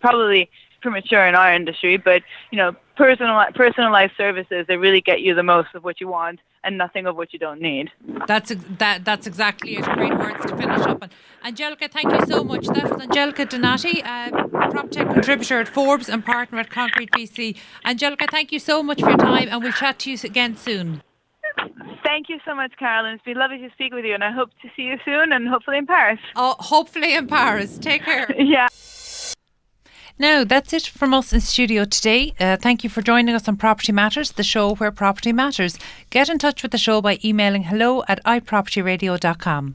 probably premature in our industry, but personalized services that really get you the most of what you want and nothing of what you don't need. That's exactly it. Great words to finish up on. Angelica, thank you so much. That was Angelica Donati, PropTech contributor at Forbes and partner at Concrete VC. Angelica, thank you so much for your time, and we'll chat to you again soon. Thank you so much, Carolyn. It's been lovely to speak with you, and I hope to see you soon, and hopefully in Paris. Oh, hopefully in Paris. Take care. Yeah. Now, that's it from us in studio today. Thank you for joining us on Property Matters, the show where property matters. Get in touch with the show by emailing hello@iPropertyRadio.com.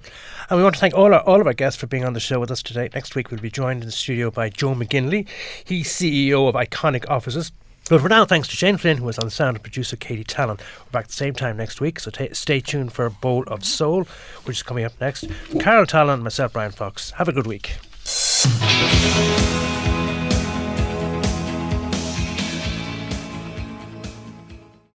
And we want to thank all of our guests for being on the show with us today. Next week we'll be joined in the studio by Joe McGinley. He's CEO of Iconic Offices. But for now, thanks to Shane Flynn, who was on sound, and producer Katie Tallon. We're back at the same time next week, so stay tuned for a Bowl of Soul, which is coming up next. From Carol Tallon and myself, Bryan Fox. Have a good week.